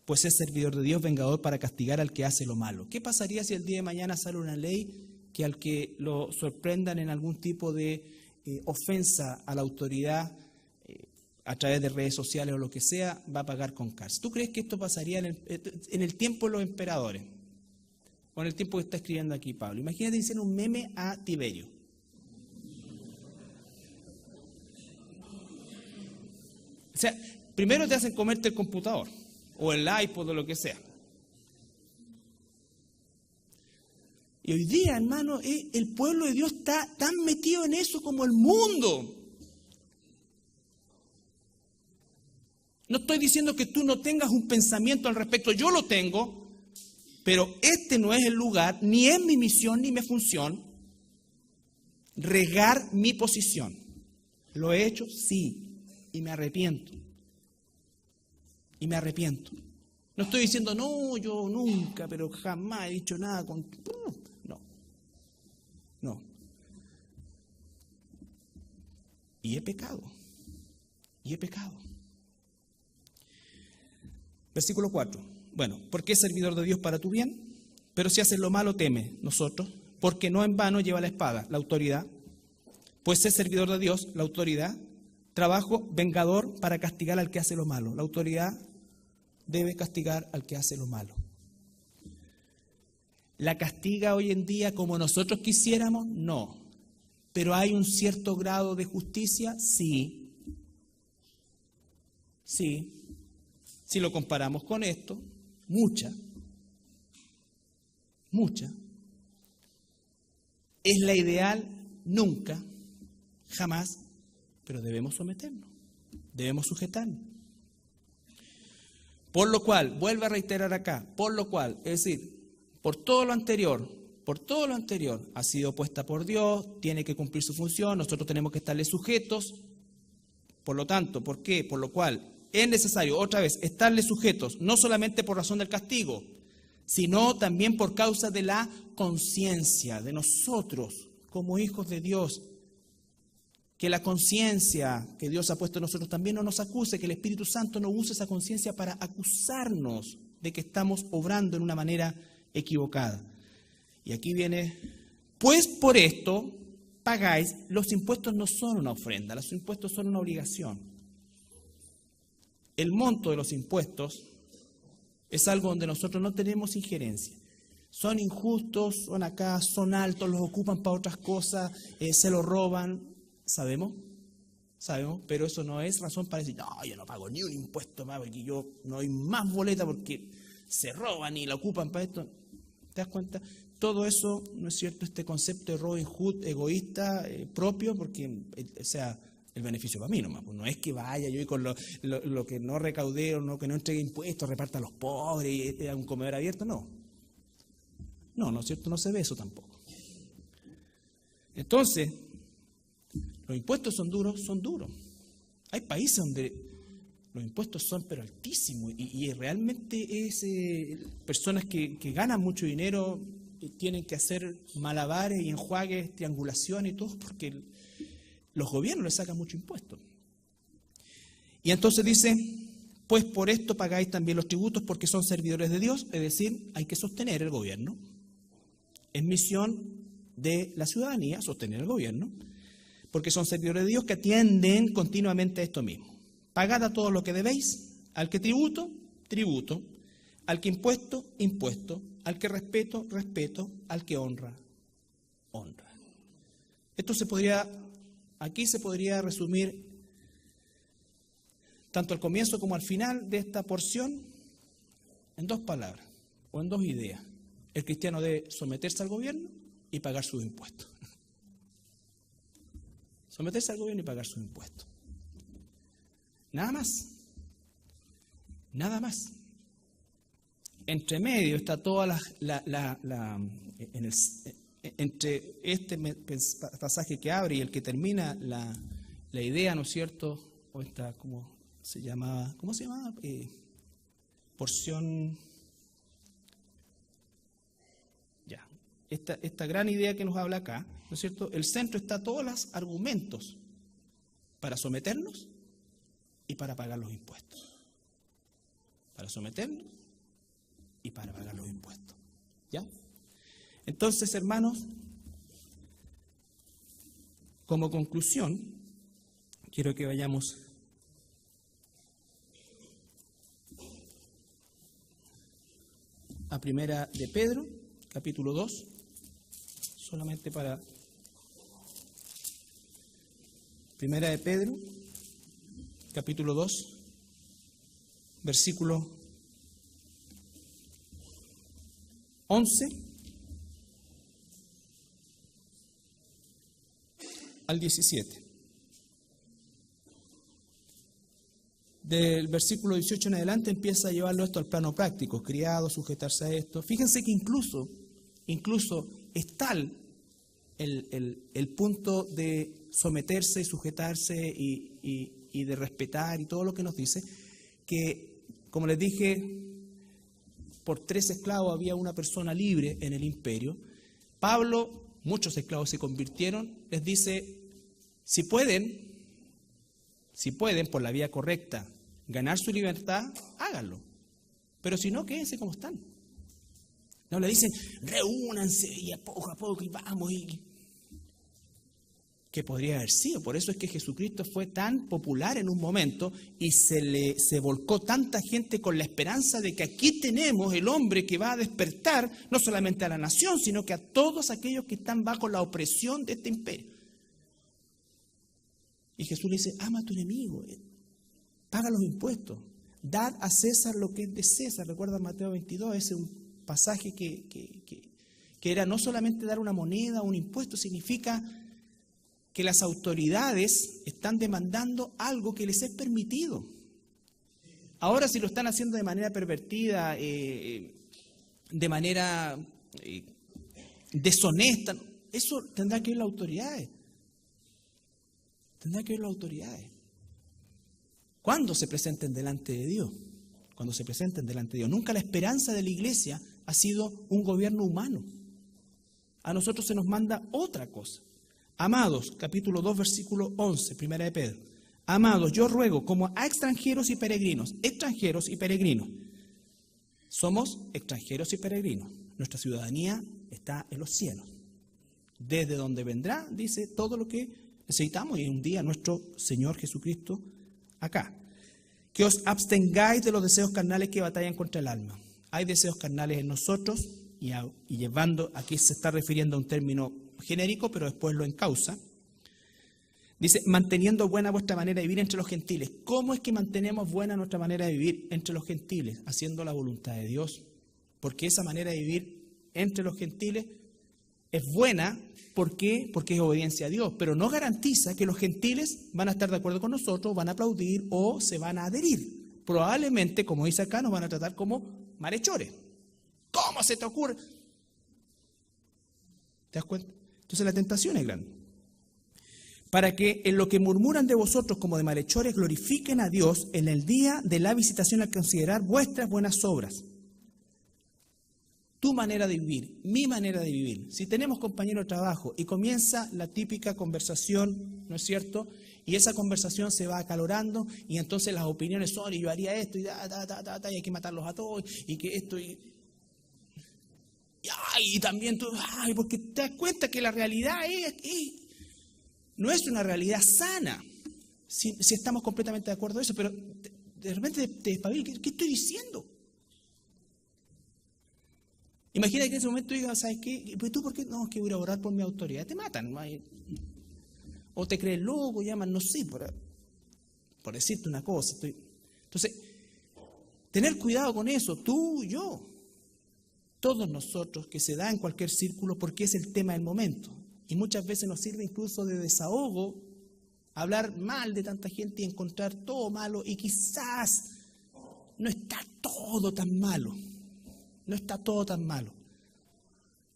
pues es servidor de Dios, vengador para castigar al que hace lo malo. ¿Qué pasaría si el día de mañana sale una ley que al que lo sorprendan en algún tipo de ofensa a la autoridad a través de redes sociales o lo que sea, va a pagar con cárcel? ¿Tú crees que esto pasaría en el tiempo de los emperadores? O en el tiempo que está escribiendo aquí Pablo. Imagínate diciendo un meme a Tiberio. O sea, primero te hacen comerte el computador o el iPod o lo que sea. Y hoy día, hermano, el pueblo de Dios está tan metido en eso como el mundo. No estoy diciendo que tú no tengas un pensamiento al respecto, yo lo tengo, pero este no es el lugar, ni es mi misión, ni mi función, regar mi posición. ¿Lo he hecho? Sí, y me arrepiento. Y me arrepiento. No estoy diciendo, no, yo nunca, pero jamás he dicho nada con... No. Y he pecado. Versículo 4. Bueno, porque es servidor de Dios para tu bien, pero si haces lo malo, teme nosotros, porque no en vano lleva la espada, la autoridad, pues es servidor de Dios, la autoridad, trabajo vengador para castigar al que hace lo malo. La autoridad debe castigar al que hace lo malo. ¿La castiga hoy en día como nosotros quisiéramos? No. ¿Pero hay un cierto grado de justicia? Sí. Sí. Si lo comparamos con esto, mucha. ¿Es la ideal? Nunca, jamás, pero debemos someternos, debemos sujetarnos. Por lo cual, vuelvo a reiterar acá, por lo cual, es decir, por todo lo anterior ha sido puesta por Dios, tiene que cumplir su función, nosotros tenemos que estarle sujetos. Por lo tanto, ¿por qué? Por lo cual es necesario, otra vez, estarle sujetos, no solamente por razón del castigo, sino también por causa de la conciencia de nosotros como hijos de Dios. Que la conciencia que Dios ha puesto en nosotros también no nos acuse, que el Espíritu Santo no use esa conciencia para acusarnos de que estamos obrando en una manera equivocada. Y aquí viene, pues por esto pagáis, los impuestos no son una ofrenda, los impuestos son una obligación. El monto de los impuestos es algo donde nosotros no tenemos injerencia. Son injustos, son acá, son altos, los ocupan para otras cosas, se los roban, sabemos, pero eso no es razón para decir, no, yo no pago ni un impuesto más porque yo no doy más boleta porque se roban y la ocupan para esto. ¿Te das cuenta? Todo eso, ¿no es cierto? Este concepto de Robin Hood egoísta propio, porque, o sea, el beneficio para mí nomás. Pues no es que vaya yo y con lo que no recaudé o que no entregue impuestos, reparta a los pobres y a un comedor abierto, no. No es cierto, no se ve eso tampoco. Entonces, los impuestos son duros. Hay países donde los impuestos son pero altísimos y realmente es personas que ganan mucho dinero tienen que hacer malabares y enjuagues, triangulaciones y todo porque los gobiernos les sacan mucho impuesto. Y entonces dice, pues por esto pagáis también los tributos porque son servidores de Dios, es decir, hay que sostener el gobierno. Es misión de la ciudadanía sostener el gobierno, porque son servidores de Dios que atienden continuamente a esto mismo. Pagad a todo lo que debéis, al que tributo, tributo, al que impuesto, impuesto, al que respeto, respeto, al que honra, honra. Esto aquí se podría resumir tanto al comienzo como al final de esta porción en dos palabras o en dos ideas. El cristiano debe someterse al gobierno y pagar sus impuestos. Someterse al gobierno y pagar sus impuestos. Nada más. Nada más. Entre medio está toda entre este pasaje que abre y el que termina la idea, ¿no es cierto? O esta, ¿cómo se llamaba? Porción. Ya. Esta gran idea que nos habla acá, ¿no es cierto? El centro está todos los argumentos para someternos y para pagar los impuestos. Para someternos y para pagar los impuestos. ¿Ya? Entonces, hermanos, como conclusión, quiero que vayamos a Primera de Pedro, capítulo 2, solamente para Primera de Pedro, capítulo 2, versículo 11 al 17. Del versículo 18 en adelante empieza a llevarlo esto al plano práctico, criado, sujetarse a esto. Fíjense que incluso es tal el punto de someterse y sujetarse y de respetar y todo lo que nos dice, que, como les dije, por 3 esclavos había una persona libre en el imperio. Pablo, muchos esclavos se convirtieron, les dice, si pueden por la vía correcta ganar su libertad, háganlo. Pero si no, quédense como están. No le dicen, reúnanse y a poco y vamos. Que podría haber sido. Por eso es que Jesucristo fue tan popular en un momento y se volcó tanta gente con la esperanza de que aquí tenemos el hombre que va a despertar no solamente a la nación, sino que a todos aquellos que están bajo la opresión de este imperio. Y Jesús le dice, ama a tu enemigo, paga los impuestos, dad a César lo que es de César. Recuerda Mateo 22, ese es un pasaje que era no solamente dar una moneda, un impuesto, significa que las autoridades están demandando algo que les es permitido. Ahora, si lo están haciendo de manera pervertida, de manera deshonesta, eso tendrá que ver las autoridades. Tendrá que ver las autoridades. ¿Cuándo se presenten delante de Dios? Cuando se presenten delante de Dios. Nunca la esperanza de la iglesia ha sido un gobierno humano. A nosotros se nos manda otra cosa. Amados, capítulo 2, versículo 11, Primera de Pedro. Amados, yo ruego como a extranjeros y peregrinos, Somos extranjeros y peregrinos. Nuestra ciudadanía está en los cielos. Desde donde vendrá, dice, todo lo que necesitamos y un día nuestro Señor Jesucristo acá. Que os abstengáis de los deseos carnales que batallan contra el alma. Hay deseos carnales en nosotros y llevando, aquí se está refiriendo a un término genérico, pero después lo encausa. Dice, manteniendo buena vuestra manera de vivir entre los gentiles. ¿Cómo es que mantenemos buena nuestra manera de vivir entre los gentiles? Haciendo la voluntad de Dios. Porque esa manera de vivir entre los gentiles es buena. ¿Por qué? Porque es obediencia a Dios. Pero no garantiza que los gentiles van a estar de acuerdo con nosotros, van a aplaudir o se van a adherir. Probablemente, como dice acá, nos van a tratar como malhechores. ¿Cómo se te ocurre? ¿Te das cuenta? Entonces la tentación es grande. Para que en lo que murmuran de vosotros como de malhechores glorifiquen a Dios en el día de la visitación al considerar vuestras buenas obras. Tu manera de vivir, mi manera de vivir. Si tenemos compañero de trabajo y comienza la típica conversación, ¿no es cierto? Y esa conversación se va acalorando y entonces las opiniones son, y yo haría esto, y y hay que matarlos a todos, y que esto, y también tú, porque te das cuenta que la realidad no es una realidad sana, si estamos completamente de acuerdo en eso, pero de repente te despabilas, ¿qué estoy diciendo? Imagina que en ese momento digas, ¿sabes qué? ¿Pues tú por qué? No, es que voy a orar por mi autoridad. Te matan. O te crees loco, llaman, no sé, por decirte una cosa. Entonces, tener cuidado con eso, tú, yo, todos nosotros, que se da en cualquier círculo porque es el tema del momento. Y muchas veces nos sirve incluso de desahogo hablar mal de tanta gente y encontrar todo malo. Y quizás no está todo tan malo. No está todo tan malo.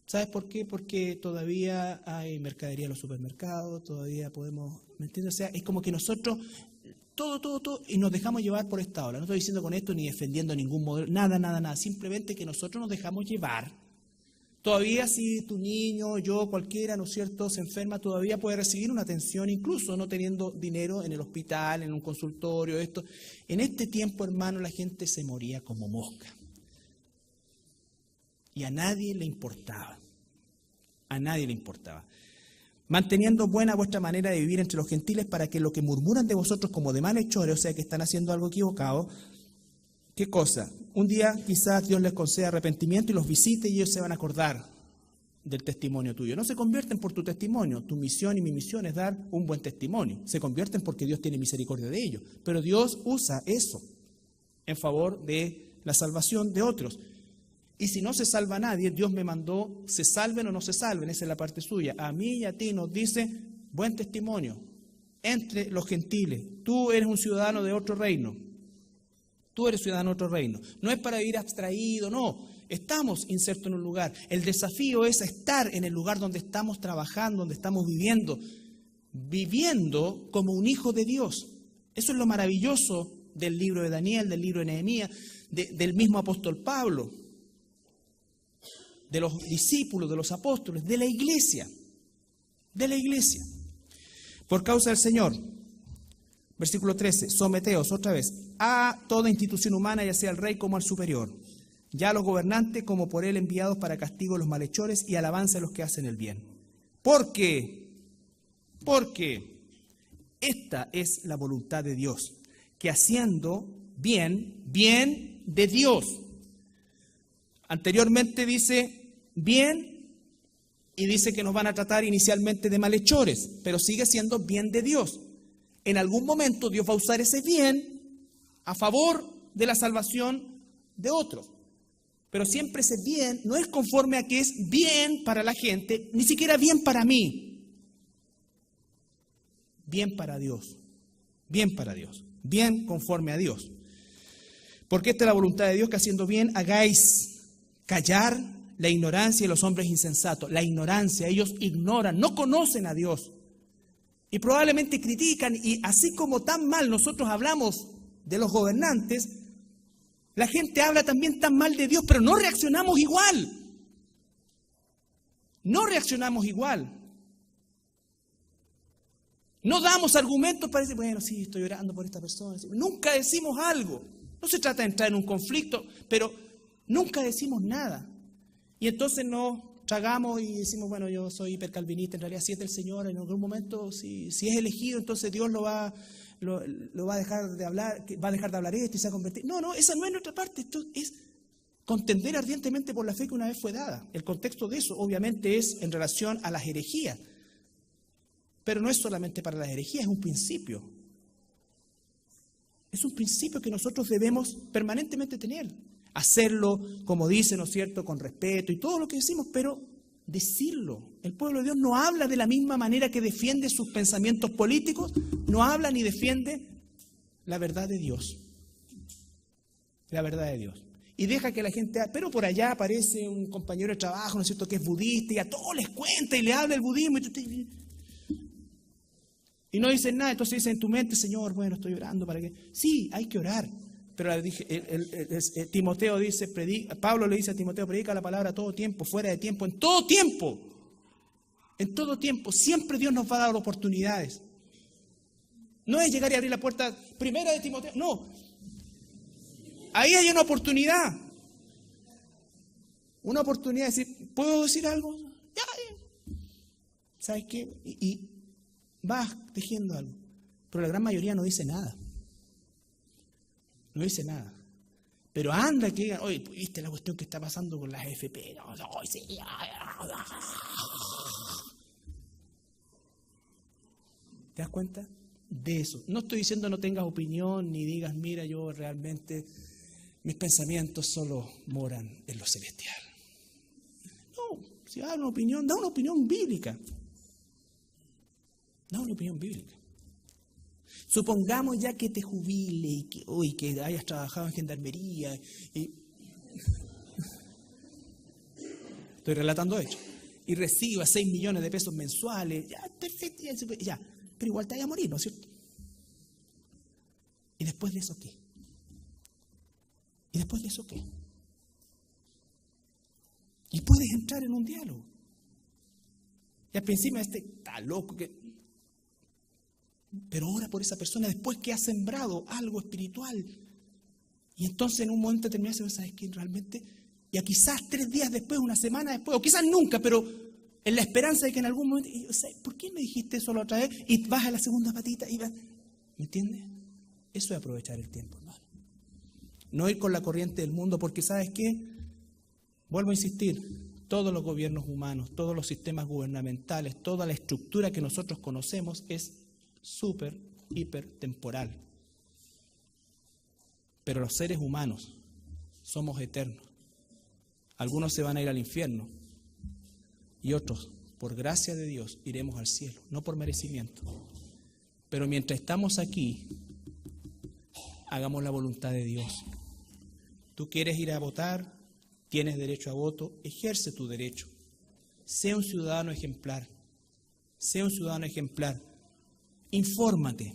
¿Sabes por qué? Porque todavía hay mercadería en los supermercados, todavía podemos, ¿me entiendes? O sea, es como que nosotros, todo, y nos dejamos llevar por esta ola. No estoy diciendo con esto ni defendiendo ningún modelo, nada. Simplemente que nosotros nos dejamos llevar. Todavía si tu niño, yo, cualquiera, ¿no es cierto?, se enferma, todavía puede recibir una atención, incluso no teniendo dinero en el hospital, en un consultorio, esto. En este tiempo, hermano, la gente se moría como mosca. Y a nadie le importaba. A nadie le importaba. Manteniendo buena vuestra manera de vivir entre los gentiles para que lo que murmuran de vosotros como de malhechores, o sea que están haciendo algo equivocado, ¿qué cosa? Un día quizás Dios les conceda arrepentimiento y los visite y ellos se van a acordar del testimonio tuyo. No se convierten por tu testimonio. Tu misión y mi misión es dar un buen testimonio. Se convierten porque Dios tiene misericordia de ellos. Pero Dios usa eso en favor de la salvación de otros. Y si no se salva nadie, Dios me mandó, se salven o no se salven, esa es la parte suya. A mí y a ti nos dice, buen testimonio entre los gentiles. Tú eres un ciudadano de otro reino. Tú eres ciudadano de otro reino. No es para vivir abstraído, no. Estamos insertos en un lugar. El desafío es estar en el lugar donde estamos trabajando, donde estamos viviendo como un hijo de Dios. Eso es lo maravilloso del libro de Daniel, del libro de Nehemías, del mismo apóstol Pablo, de los discípulos, de los apóstoles, de la iglesia. Por causa del Señor, versículo 13, someteos otra vez a toda institución humana, ya sea al rey como al superior, ya a los gobernantes como por él enviados para castigo a los malhechores y alabanza a los que hacen el bien. Porque esta es la voluntad de Dios, que haciendo bien de Dios. Anteriormente dice bien y dice que nos van a tratar inicialmente de malhechores, pero sigue siendo bien de Dios. En algún momento Dios va a usar ese bien a favor de la salvación de otros. Pero siempre ese bien no es conforme a que es bien para la gente, ni siquiera bien para mí. Bien para Dios, bien conforme a Dios. Porque esta es la voluntad de Dios, que haciendo bien hagáis callar la ignorancia de los hombres insensatos. La ignorancia, ellos ignoran, no conocen a Dios. Y probablemente critican, y así como tan mal nosotros hablamos de los gobernantes, la gente habla también tan mal de Dios, pero no reaccionamos igual. No damos argumentos para decir, bueno, sí, estoy orando por esta persona. Nunca decimos algo. No se trata de entrar en un conflicto, pero Nunca decimos nada. Y entonces nos tragamos y decimos, bueno, yo soy hipercalvinista, en realidad si es del Señor, en algún momento, si es elegido, entonces Dios lo va a dejar de hablar, va a dejar de hablar esto y se va a convertir. No, esa no es nuestra parte, esto es contender ardientemente por la fe que una vez fue dada. El contexto de eso, obviamente, es en relación a las herejías. Pero no es solamente para las herejías, es un principio. Es un principio que nosotros debemos permanentemente tener. Hacerlo, como dice, ¿no es cierto?, con respeto y todo lo que decimos, pero decirlo. El pueblo de Dios no habla de la misma manera que defiende sus pensamientos políticos, no habla ni defiende la verdad de Dios. La verdad de Dios. Y deja que la gente, pero por allá aparece un compañero de trabajo, ¿no es cierto?, que es budista y a todos les cuenta y le habla el budismo y no dicen nada. Entonces dicen en tu mente, Señor, bueno, estoy orando para que... Sí, hay que orar. Pero Timoteo dice, Pablo le dice a Timoteo, predica la palabra a todo tiempo, fuera de tiempo, en todo tiempo. En todo tiempo. Siempre Dios nos va a dar oportunidades. No es llegar y abrir la puerta primera de Timoteo, no. Ahí hay una oportunidad. Una oportunidad de decir, ¿puedo decir algo? Ya. ¿Sabes qué? Y vas tejiendo algo. Pero la gran mayoría no dice nada. No dice nada. Pero anda que digan, oye, ¿viste la cuestión que está pasando con las AFP? No, sí. ¿Te das cuenta? De eso. No estoy diciendo no tengas opinión, ni digas, mira, yo realmente, mis pensamientos solo moran en lo celestial. No, si da una opinión bíblica. Da una opinión bíblica. Supongamos ya que te jubile y que hayas trabajado en gendarmería. Estoy relatando hechos. Y recibas 6 millones de pesos mensuales. Ya, perfecto, ya. Pero igual te vaya a morir, ¿no es cierto? ¿Y después de eso qué? ¿Y después de eso qué? Y puedes entrar en un diálogo. Y al principio está loco pero ora por esa persona después que ha sembrado algo espiritual. Y entonces en un momento determinado, ¿sabes qué? Realmente, y quizás 3 días después, una semana después, o quizás nunca, pero en la esperanza de que en algún momento, ¿por qué me dijiste eso la otra vez? Y vas a la segunda patita y vas, ¿me entiendes? Eso es aprovechar el tiempo, hermano. No ir con la corriente del mundo, porque ¿sabes qué? Vuelvo a insistir. Todos los gobiernos humanos, todos los sistemas gubernamentales, toda la estructura que nosotros conocemos es súper, hiper temporal. Pero los seres humanos somos eternos. Algunos se van a ir al infierno y otros, por gracia de Dios, iremos al cielo, no por merecimiento. Pero mientras estamos aquí, hagamos la voluntad de Dios. Tú quieres ir a votar, tienes derecho a voto, ejerce tu derecho. Sea un ciudadano ejemplar. Sea un ciudadano ejemplar. Infórmate.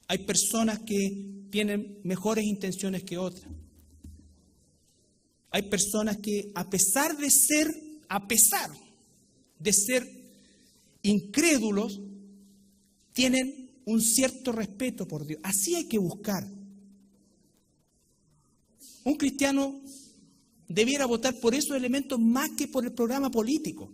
Hay personas que tienen mejores intenciones que otras. Hay personas que a pesar de ser incrédulos, tienen un cierto respeto por Dios. Así hay que buscar. Un cristiano debiera votar por esos elementos más que por el programa político.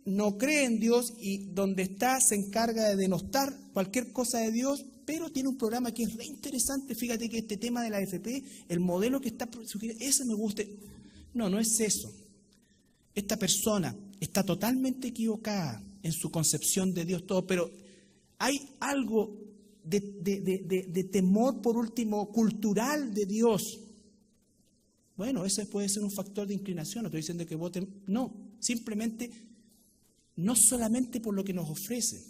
No cree en Dios y donde está se encarga de denostar cualquier cosa de Dios, pero tiene un programa que es re interesante. Fíjate que este tema de la AFP, el modelo que está sugiriendo, ese me gusta. No es eso. Esta persona está totalmente equivocada en su concepción de Dios, todo, pero hay algo de temor, por último, cultural de Dios. Bueno, ese puede ser un factor de inclinación. No estoy diciendo que voten, no, simplemente, no solamente por lo que nos ofrece.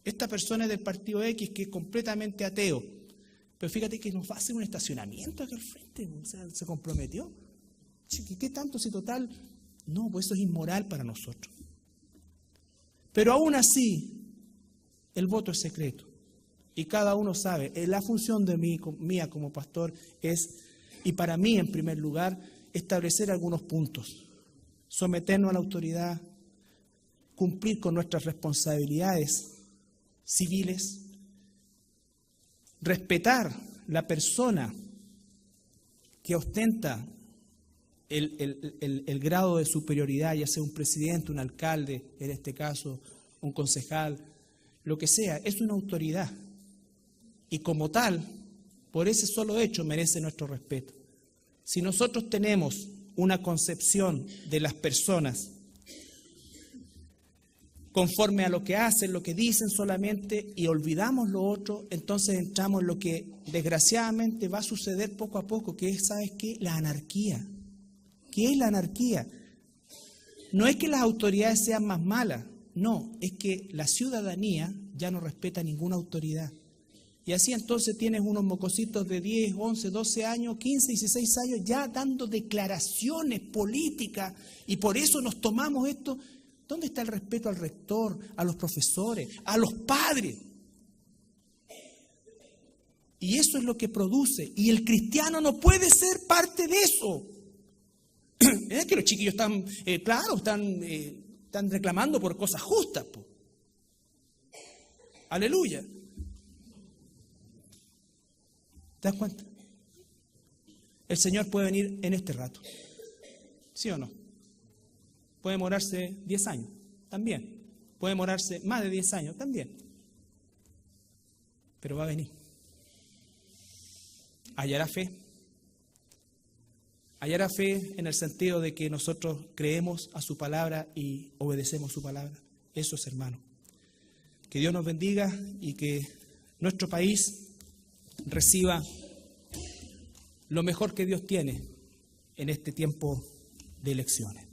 Esta persona es del partido X que es completamente ateo, pero fíjate que nos va a hacer un estacionamiento aquí al frente, o sea, se comprometió. ¿Qué tanto si total? No, pues eso es inmoral para nosotros. Pero aún así, el voto es secreto. Y cada uno sabe, la función de mía como pastor es, y para mí en primer lugar, establecer algunos puntos. Someternos a la autoridad, cumplir con nuestras responsabilidades civiles, respetar la persona que ostenta el grado de superioridad, ya sea un presidente, un alcalde, en este caso un concejal, lo que sea, es una autoridad. Y como tal, por ese solo hecho merece nuestro respeto. Si nosotros tenemos una concepción de las personas conforme a lo que hacen, lo que dicen solamente, y olvidamos lo otro, entonces entramos en lo que desgraciadamente va a suceder poco a poco, que es, ¿sabes qué? La anarquía. ¿Qué es la anarquía? No es que las autoridades sean más malas, no, es que la ciudadanía ya no respeta ninguna autoridad. Y así entonces tienes unos mocositos de 10, 11, 12 años, 15, 16 años ya dando declaraciones políticas, y por eso nos tomamos esto. ¿Dónde está el respeto al rector, a los profesores, a los padres? Y eso es lo que produce. Y el cristiano no puede ser parte de eso. Es que los chiquillos están, están reclamando por cosas justas. Po. Aleluya. ¿Te das cuenta? El Señor puede venir en este rato. ¿Sí o no? Puede demorarse 10 años, también. Puede demorarse más de 10 años, también. Pero va a venir. Hallará fe. Hallará fe en el sentido de que nosotros creemos a su palabra y obedecemos su palabra. Eso es, hermano. Que Dios nos bendiga y que nuestro país reciba lo mejor que Dios tiene en este tiempo de elecciones.